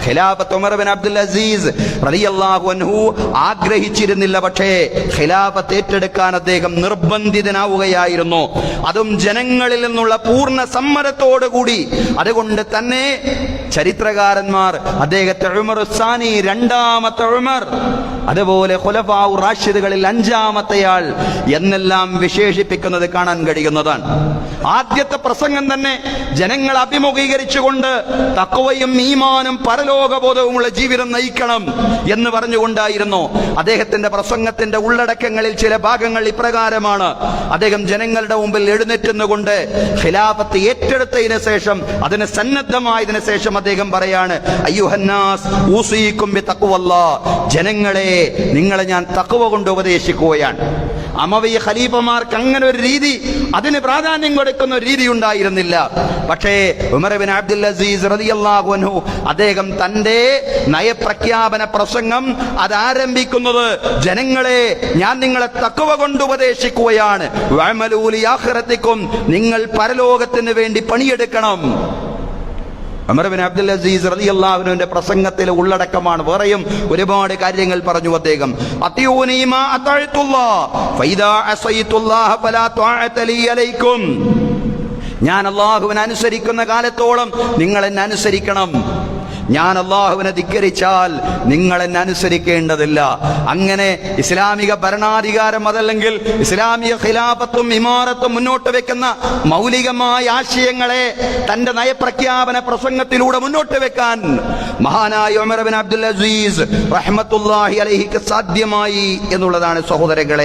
ഖിലാഫത്ത് Umar bin Abdul Azeez റളിയല്ലാഹു അൻഹു ആഗ്രഹിച്ചിരുന്നില്ല. പക്ഷേ ഖിലാഫത്ത് ഏറ്റെടുക്കാൻ അദ്ദേഹം നിർബന്ധിതനാവുകയായിരുന്നു, അതും ജനങ്ങളിൽ നിന്നുള്ള പൂർണ്ണ സമ്മതത്തോടുകൂടി. അതുകൊണ്ട് തന്നെ ചരിത്രകാരന്മാർ അദ്ദേഹത്തെ ഉമർ സാനി, രണ്ടാമത്തെ ഉമർ, അതുപോലെ ഖുലഫാഉർ റാഷിദുകളിൽ അഞ്ചാമത്തെയാൾ എന്നെല്ലാം വിശേഷിപ്പിക്കുന്നത് കാണാൻ കഴിയുന്നതാണ്. ആദ്യത്തെ പ്രസംഗം തന്നെ ജനങ്ങൾ അഭിമുഖീകരിച്ചുകൊണ്ട് തഖ്വയും ഈമാനും പരലോകബോധവുമുള്ള ജീവിതം നയിക്കണം എന്ന് പറഞ്ഞുകൊണ്ടായിരുന്നു അദ്ദേഹത്തിന്റെ പ്രസംഗത്തിന്റെ ഉള്ളടക്കങ്ങളിൽ ചില ഭാഗങ്ങൾ ഇപ്രകാരമാണ്. അദ്ദേഹം ജനങ്ങളുടെ മുമ്പിൽ എഴുന്നേറ്റുന്നുകൊണ്ട് ഖിലാഫത്ത് ഏറ്റെടുത്തതിന് ശേഷം, അതിന് സന്നദ്ധമായതിനു ശേഷം അദ്ദേഹം പറയാണ്, അയ്യുഹന്നാസ് ഊസീകും ബിതഖ്വല്ലാഹ്, ജനങ്ങളെ നിങ്ങളെ ഞാൻ തഖ്വ കൊണ്ട് ഉപദേശിക്കുകയാണ്. അമവിയ ഖലീഫമാർക്ക് അങ്ങനെ ഒരു രീതി, അതിന് പ്രാധാന്യം കൊടുക്കുന്ന ഒരു രീതി ഉണ്ടായിരുന്നില്ല. പക്ഷേ ഉമർ ബിൻ അബ്ദുൽ അസീസ് റളിയല്ലാഹു അൻഹു അദ്ദേഹം തന്റെ നയപ്രഖ്യാപന പ്രസംഗം അത് ആരംഭിക്കുന്നത്, ജനങ്ങളെ ഞാൻ നിങ്ങളെ തഖ്വ കൊണ്ട് ഉപദേശിക്കുകയാണ്. വഅമലൂ ലിആഖിറതികും, നിങ്ങൾ പരലോകത്തിന് വേണ്ടി പണിയെടുക്കണം. ഉമർ ബിൻ അബ്ദുൽ അസീസ് റളിയല്ലാഹു അൻഹുവിന്റെ പ്രസംഗത്തിലെ ഉള്ളടക്കമാണ്. വേറെയും ഒരുപാട് കാര്യങ്ങൾ പറഞ്ഞു അദ്ദേഹം. അത്തിയൂനി മാ അതഅതുല്ലാഹ് ഫൈദാ അസൈതുല്ലാഹ് ഫലാ ത്വഅത ലി അലൈക്കും, ഞാൻ അല്ലാഹുവിനെ അനുസരിക്കുന്ന കാലത്തോളം നിങ്ങൾ എന്നെ അനുസരിക്കണം. ഞാൻ അല്ലാഹുവിനെ ധിക്കരിച്ചാൽ നിങ്ങൾ എന്നെ അനുസരിക്കേണ്ടതില്ല. അങ്ങനെ ഇസ്ലാമിക ഭരണാധികാരം, അതല്ലെങ്കിൽ ഇസ്ലാമിക ഖിലാഫത്തും ഇമാറത്തും മുന്നോട്ട് വെക്കുന്ന മൗലികമായ ആശയങ്ങളെ തന്റെ നയപ്രഖ്യാപന പ്രസംഗത്തിലൂടെ മുന്നോട്ട് വെക്കാൻ മഹാനായ ഉമർ ബിൻ അബ്ദുൽ അസീസ് റഹ്മത്തുള്ളാഹി അലൈഹിക്ക് സാധ്യമായി എന്നുള്ളതാണ് സഹോദരങ്ങളെ.